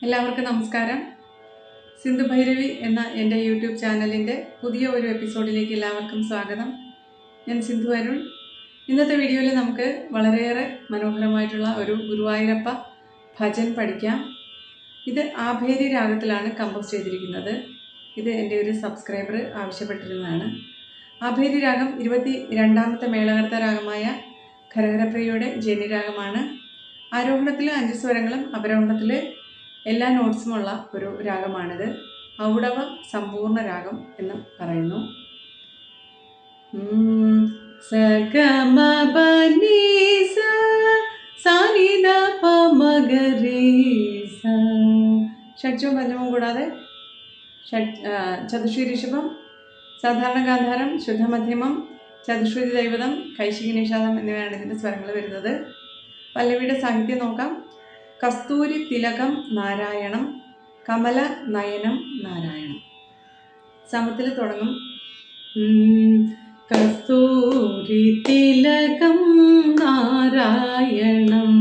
എല്ലാവർക്കും നമസ്കാരം. സിന്ധു ഭൈരവി എന്ന എൻ്റെ യൂട്യൂബ് ചാനലിൻ്റെ പുതിയ ഒരു എപ്പിസോഡിലേക്ക് എല്ലാവർക്കും സ്വാഗതം. ഞാൻ സിന്ധു അരുൺ. ഇന്നത്തെ വീഡിയോയിൽ നമുക്ക് വളരെയേറെ മനോഹരമായിട്ടുള്ള ഒരു ഗുരുവായൂരപ്പ ഭജൻ പഠിക്കാം. ഇത് ആഭേരി രാഗത്തിലാണ് കമ്പോസ് ചെയ്തിരിക്കുന്നത്. ഇത് എൻ്റെ ഒരു സബ്സ്ക്രൈബർ ആവശ്യപ്പെട്ടിരുന്നതാണ്. ആഭേരി രാഗം 22ാമത്തെ മേളകർത്ത രാഗമായ ഖരഹരപ്രിയയുടെ ജന്യരാഗമാണ്. ആരോഹണത്തിൽ 5 സ്വരങ്ങളും അവരോഹണത്തിൽ എല്ലാ നോട്ട്സുമുള്ള ഒരു രാഗമാണിത്. ഔഡവ സമ്പൂർണ്ണ രാഗം എന്ന് പറയുന്നു. സഗമ പനി സ സാനി ദ പ മഗരി സ. ഷഡ്ജവും പഞ്ചമവും കൂടാതെ ചതുശ്രുതി ഋഷഭം, സാധാരണ ഗാന്ധാരം, ശുദ്ധമധ്യമം, ചതുശ്രുതി ദൈവതം, കൈശികി നിഷാദം എന്നിവയാണ് ഇതിൻ്റെ സ്വരങ്ങൾ വരുന്നത്. പല്ലവിയുടെ സാഹിത്യം നോക്കാം. കസ്തൂരി തിലകം നാരായണം, കമല നയനം നാരായണം. സമത്തിൽ തുടങ്ങും. കസ്തൂരി തിലകം നാരായണം,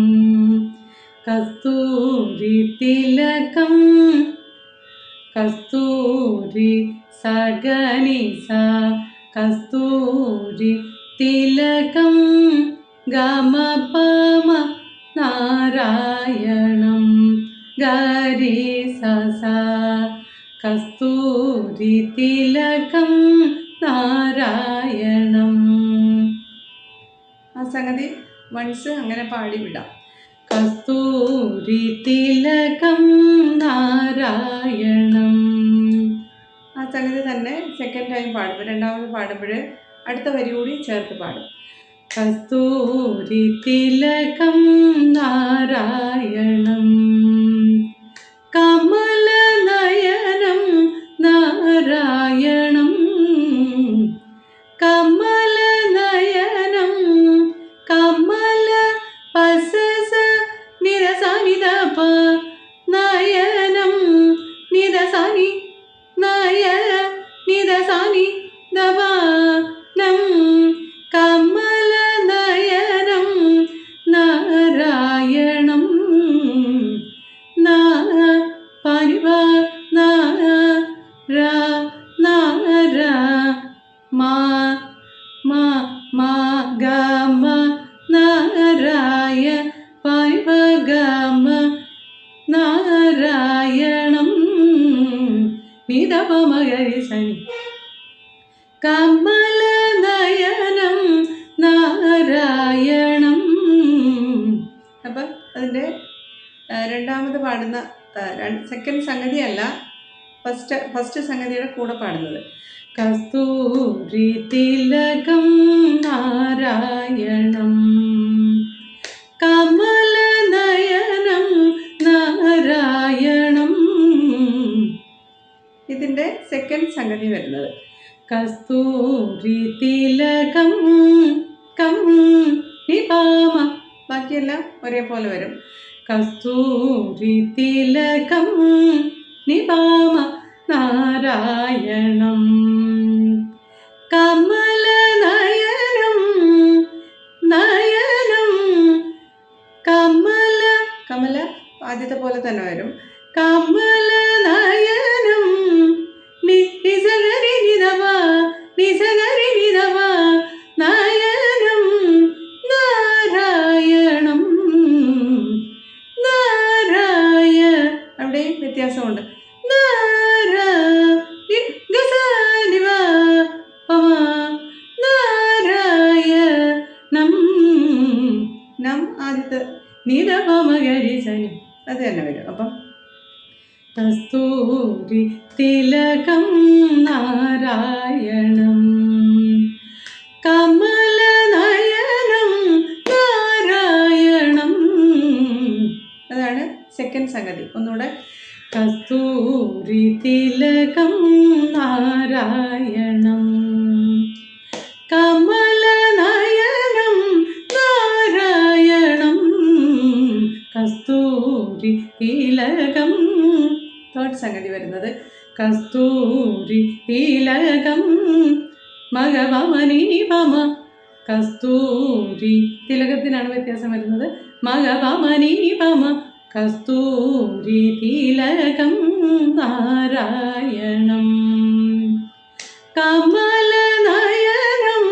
കസ്തൂരി തിലകം, കസ്തൂരി സഗനി സ, കസ്തൂരി തിലകം ഗമ പമ നാരായണം ഗരി സസ, കസ്തൂരി തിലകം നാരായണം. ആ സംഗതി വൺസ് അങ്ങനെ പാടിവിടാം. കസ്തൂരി തിലകം നാരായണം. ആ സംഗതി തന്നെ സെക്കൻഡ് ടൈം പാടുമ്പോൾ, രണ്ടാമത് പാടുമ്പോൾ അടുത്ത വരി കൂടി ചേർത്ത് പാടും. കസ്തൂരി തിലകം നാരായണം, കമല നയനം നാരായണം, കമല നയനം, കമല പസസ നിരസാനി ദപ നയനം നിരസാനി നയ നിരസാനി ദപനം, കമല നയനം നാരായണം പരിവ നാര നാര മാ മാ മാ ഗമ നാരായ പരിവ ഗമ നാരായണം നിദപമഗരി സനി, കമല നയനം നാരായണം. അപ്പം അതിൻ്റെ രണ്ടാമത് പാടുന്ന സെക്കൻഡ് സംഗതിയല്ല, ഫസ്റ്റ് സംഗതിയുടെ കൂടെ പാടുന്നത്. കസ്തൂരി തിലകം നാരായണം, കമല നയനം നാരായണം. ഇതിൻ്റെ സെക്കൻഡ് സംഗതി വരുന്നത് കസ്തൂരി തിലകം കം നിപാമ. ബാക്കിയെല്ലാം ഒരേപോലെ വരും. കസ്തൂരി തിലകം നിപാമ നാരായണം, കമല നയനം നയനം, കമല കമല ആദ്യത്തെ പോലെ തന്നെ വരും. കമല നയനം നിസഗരി നിധവ നിസഗരി നിധവ നയനം നാരായണം നാരായ. അവിടെയും വ്യത്യാസമുണ്ട്. നാരായണം നം ആദ്യത്തെ നിധപമഗരി സനി അത് തന്നെ വരും. അപ്പം കസ്തൂരി തിലകം നാരായണം, കമല നയനം നാരായണം. അതാണ് സെക്കൻഡ് സംഗതി. ഒന്നുകൂടെ. കസ്തൂരി തിലകം നാരായണം, കമല നയനം നാരായണം, കസ്തൂരി തിലകം. തേർഡ് സംഗതി വരുന്നത് കസ്തൂരി തിലകം മഗവമനി പമ, കസ്തൂരി തിലകത്തിനാണ് വ്യത്യാസം വരുന്നത്. മഗവമനി പമ കസ്തൂരി തിലകം നാരായണം കമലനയനം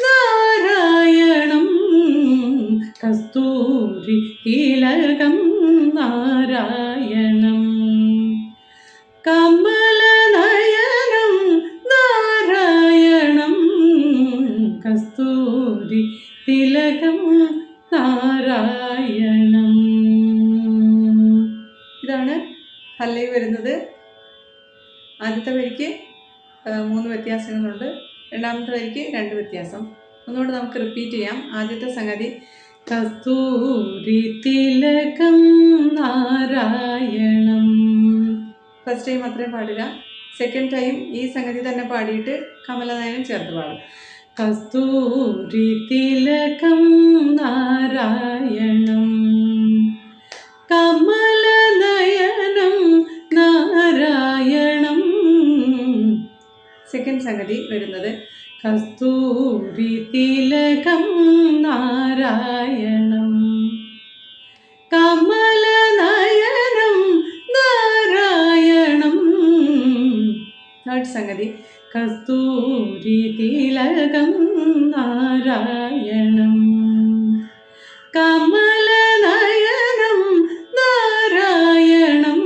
നാരായണം കസ്തൂരി തിലകം നാരായണം കമലനയനം നാരായണം കസ്തൂരി തിലകം നാരായണം. ഇതാണ് പല്ലവി വരുന്നത്. ആദ്യത്തെ വരിക്ക് 3 വ്യത്യാസങ്ങളുണ്ട്, രണ്ടാമത്തെ വരിക്ക് 2 വ്യത്യാസം. ഒന്നുകൂടെ നമുക്ക് റിപ്പീറ്റ് ചെയ്യാം. ആദ്യത്തെ സംഗതി കസ്തൂരി തിലകം നാരായണം. ഫസ്റ്റ് ടൈം അത്രയും പാടുക. സെക്കൻഡ് ടൈം ഈ സംഗതി തന്നെ പാടിയിട്ട് കമലനയനം ചേർത്ത് പാടും. കസ്തൂരി തിലകം നാരായണം കമലനയനം നാരായണം. സെക്കൻഡ് സംഗതി വരുന്നത് കസ്തൂരി തിലകം നാരായണം കമലനയനം നാരായണം. തേർഡ് സംഗതി കസ്തൂരി തിലകം നാരായണം കമലനയനം നാരായണം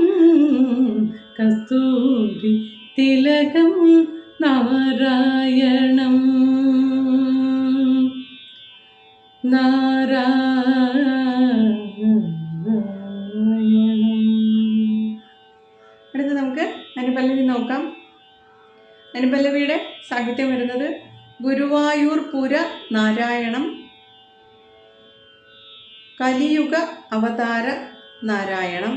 കസ്തൂരി തിലകം നാരായണം നാരായണം. അടുത്ത് നമുക്ക് അനുപല്ലവി നോക്കാം. അനുപല്ലവിയുടെ സാഹിത്യം വരുന്നത് ഗുരുവായൂർ പുര നാരായണം കലിയുഗ അവതാര നാരായണം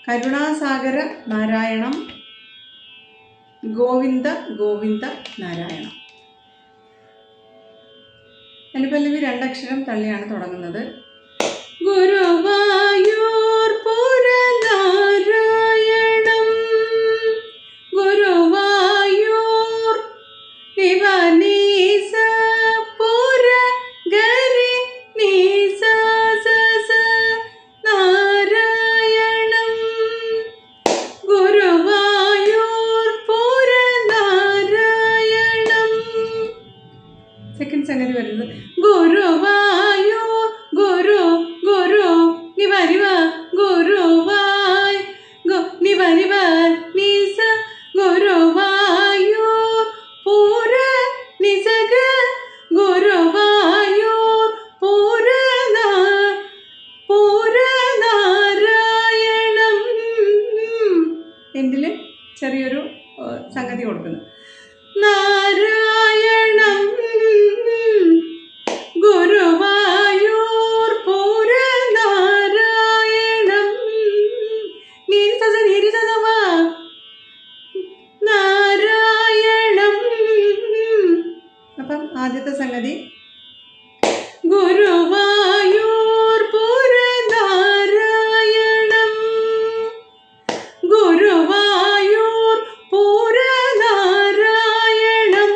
കരുണാസാഗര നാരായണം ഗോവിന്ദ ഗോവിന്ദ നാരായണം. അനുപല്ലവി 2 അക്ഷരം തള്ളിയാണ് തുടങ്ങുന്നത്. ഗുരുവായൂർ പുര നാരായണം ഗുരുവായൂർ നിവനീസ പുര ഗരി നീസ സസ നാരായണം ഗുരുവായൂർ പുര നാരായണം. സെക്കൻഡ് സംഗതി വരുന്നത് ഗുരുവായൂർ ഗുരു ഗുരു നിവരിവ ഗുരുവായ് നിവരിവ നീസ ഗുരുവായൂർ പുര നിസഗ ഗുരുവായൂർ പുര നാരായണം. എന്തിൽ ചെറിയൊരു സംഗതി കൊടുക്കുന്നു. നാരായണം ഗുരുവായൂർ പുര നാരായണം നാരായണം. അപ്പം ആദ്യത്തെ സംഗതി ഗുരുവായൂർ പുര നാരായണം ഗുരുവായൂർ പുര നാരായണം.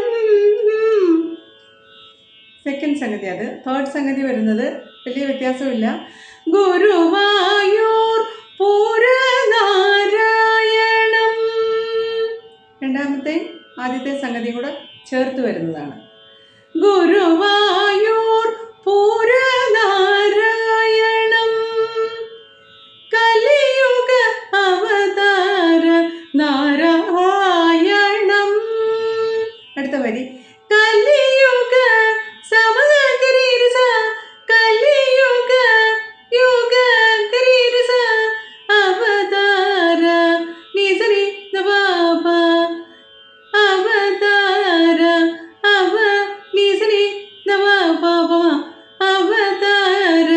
സെക്കൻഡ് സംഗതി അത്. തേർഡ് സംഗതി വരുന്നത് വലിയ വ്യത്യാസമില്ല. ഗുരുവായൂർ പുര നാരായണം. രണ്ടാമത്തെ ആദ്യത്തെ സംഗതി കൂടെ ചേർത്ത് വരുന്നതാണ്. ഗുരുവായൂർ പുര നാരായണം കലിയുഗ അവതാര നാരായണം. അടുത്ത വരി കലിയുഗ സമഗരീരസ കലിയുഗ യുഗ ഗരീരസ അവതാര നിസരി നവാപ അവതാര അവ നിസരി നവാപ അവതാര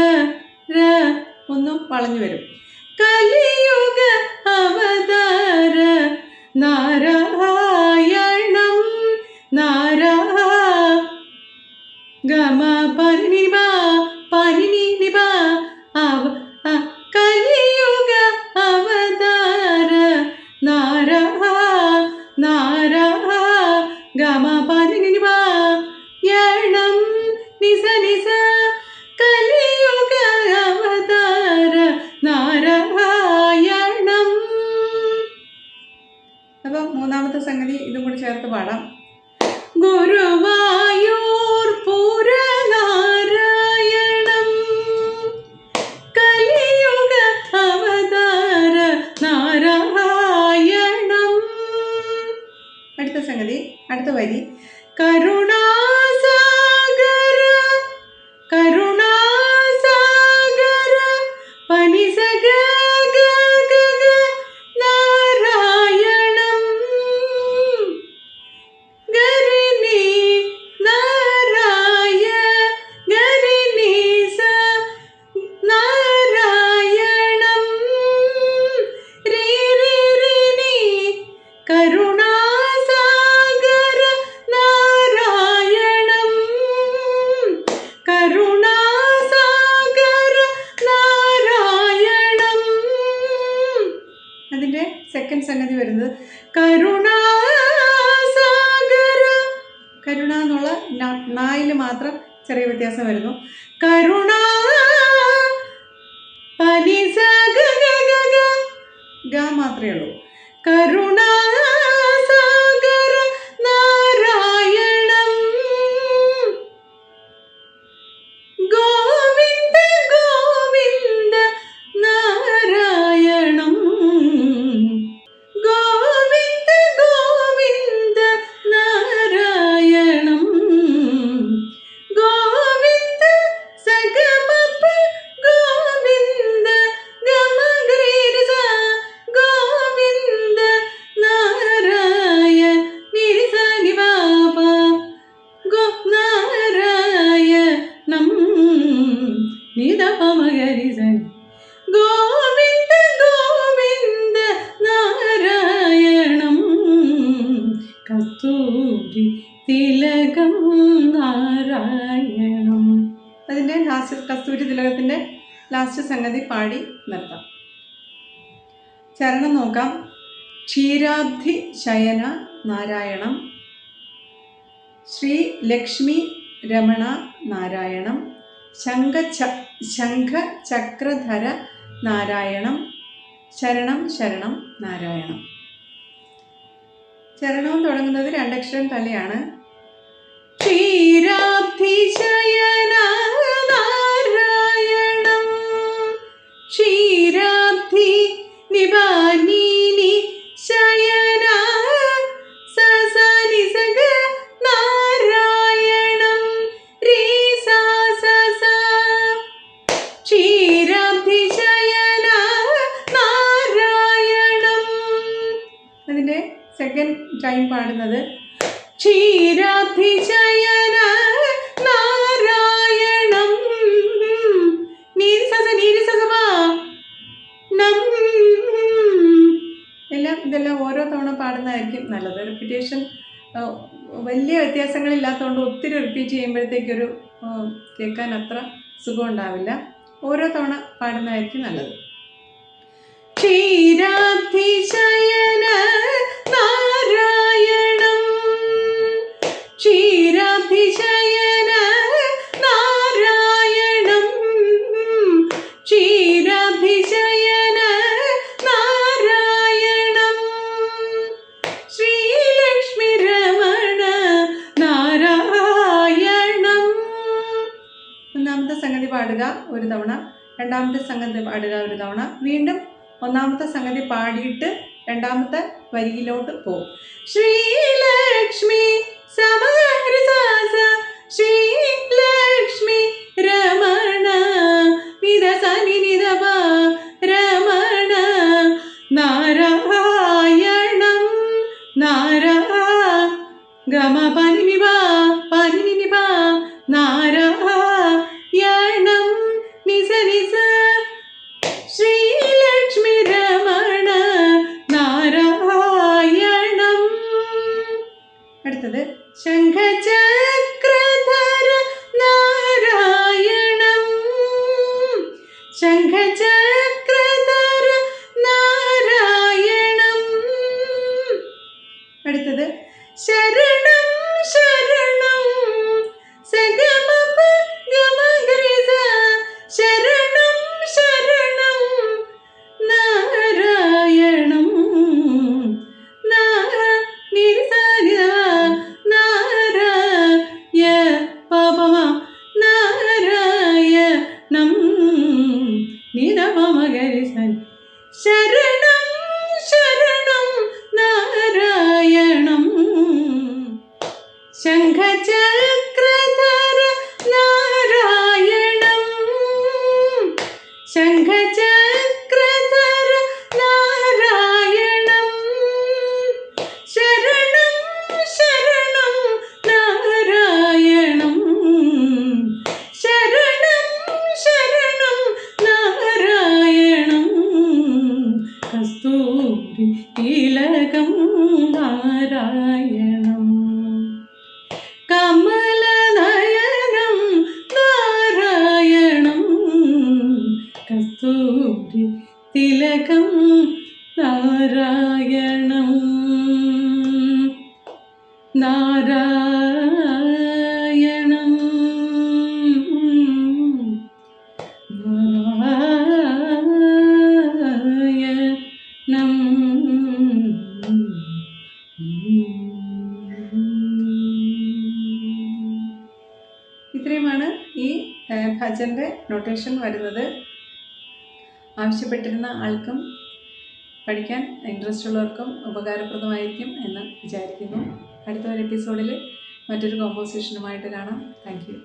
ര ഒന്നും വളഞ്ഞു വരും. കലിയുഗ അവതാര നാരായണം ഗമ പനി നിബ അവ കലിയുഗ അവതാര ഗമ പനി നിബ യണം നിസ നിസ കലിയുഗ അവതാര നാരായണം മൂന്നാമത്തെ സംഗതി ഇതും കൂടി ചേർത്ത് പാടാം. ഗുരുവായൂർ പൂരനാരായണം കലിയുഗ അവതാര നാരായണം. അടുത്ത സംഗതി, അടുത്ത വരി കരുണാസാഗര കരുണാസാഗര പനിസഗ നാരായണം ഗരിനി നാരായ ഗരിനി സ നാരായണം രീ രീ രീ നീ കരുണാസാഗര നാരായണം കരുണാസാഗര നാരായണം. അതിൻ്റെ സെക്കൻഡ് സംഗതി വരുന്നത് കരുണാസാഗര. കരുണ എന്നുള്ള നായിൽ മാത്രം ചെറിയ വ്യത്യാസം വരുന്നു. കരുണ പനിസ ഗ മാത്രമേ ഉള്ളൂ. കരുണാസാഗര നാരായണം ഗോവിന്ദ ഗോവിന്ദ നാരായണം ഗോവിന്ദ ഗോവിന്ദ നാരായണം ഗോവിന്ദ സഗമപ ഗോവിന്ദ ഗമഗരിസ ഗോവിന്ദ നാരായ നിരിസ നിവാപ ഗോ നാരായണം നിദപമഗരിസ ഗോവിന്ദ ഗോവിന്ദ നാരായണം കസ്തൂരി തിലകം നാരായണം. അതിൻ്റെ ലാസ്റ്റ് കസ്തൂരി തിലകത്തിൻ്റെ ലാസ്റ്റ് സംഗതി പാടി നിർത്താം. ചരണം നോക്കാം. ക്ഷീരാബ്ധി ശയന നാരായണം ശ്രീ ലക്ഷ്മി രമണ നാരായണം ശംഖ ചക്രധര നാരായണം ശരണം ശരണം നാരായണം. ചരണവും തുടങ്ങുന്നത് രണ്ടക്ഷരം തള്ളിയാണ്. ക്ഷീരാബ്ധി ശയന നാരായണം ക്ഷീരാബ്ധി നിവാനീനി ശയന സസനി സഗ നാരായണം രീ സാ സ ക്ഷീരാബ്ധി ശയന നാരായണം. അതിൻ്റെ സെക്കൻഡ് ടൈം പാടുന്നത് ക്ഷീരാബ്ധി ശയന നാരായണം ഇതെല്ലാം ഓരോ തവണ പാടുന്നതായിരിക്കും നല്ലത്. റിപ്പീറ്റേഷൻ വലിയ വ്യത്യാസങ്ങളില്ലാത്തതുകൊണ്ട് ഒത്തിരി റിപ്പീറ്റ് ചെയ്യുമ്പോഴത്തേക്കൊരു കേൾക്കാൻ അത്ര സുഖം ഉണ്ടാവില്ല. ഓരോ തവണ പാടുന്നതായിരിക്കും നല്ലത്. ക്ഷീരാബ്ധി ശയന നാരായണം ക്ഷീരാബ്ധി ശയന നാരായണം ക്ഷീരാബ്ധി ശയന നാരായണം ശ്രീലക്ഷ്മി രമണ നാരായണം. ഒന്നാമത്തെ സംഗതി പാടുക ഒരു തവണ, രണ്ടാമത്തെ സംഗതി പാടുക ഒരു തവണ, വീണ്ടും ഒന്നാമത്തെ സംഗതി പാടിയിട്ട് രണ്ടാമത്തെ വരിയിലോട്ട് പോകും. ശ്രീലക്ഷ്മി സമഹരിസാസ ശ്രീലക്ഷ്മി രമണ വിദസനി നിദപ രമണ നാരായണം ഗമ പനി നിവ പനി നിവ നാരായണം നിസ നിസ ശ്രീലക്ഷ്മി രമണ നാരായണം. അടുത്തത് ശംഖചക്രധര നാരായണം ശംഖചക്രധര നാരായണം. അടുത്തത് ശരണം ശരണം സഗമപ ഗമഗരിസ ശരണം ശരണം നാരായണം ശരണം ശരണം നാരായണം ശംഖചക്രധര നാരായണം ശംഖചക്രധര നാരായണം ശരണം ശരണം നാരായണം ശരണം ശരണം നാരായണം കസ്തൂരി തിലകം നാരായണം കമലനയനം നാരായണം കസ്തൂരി തിലകം നാരായണം നാരായണം നാരായണം. ഇത്രയുമാണ് ഈ ഭജൻ്റെ നൊട്ടേഷൻ വരുന്നത്. ആവശ്യപ്പെട്ടിരുന്ന ആൾക്കും പഠിക്കാൻ ഇൻട്രസ്റ്റ് ഉള്ളവർക്കും ഉപകാരപ്രദമായിരിക്കും എന്ന് വിചാരിക്കുന്നു. അടുത്ത ഒരു എപ്പിസോഡിൽ മറ്റൊരു കോമ്പോസിഷനുമായിട്ട് കാണാം. Thank you.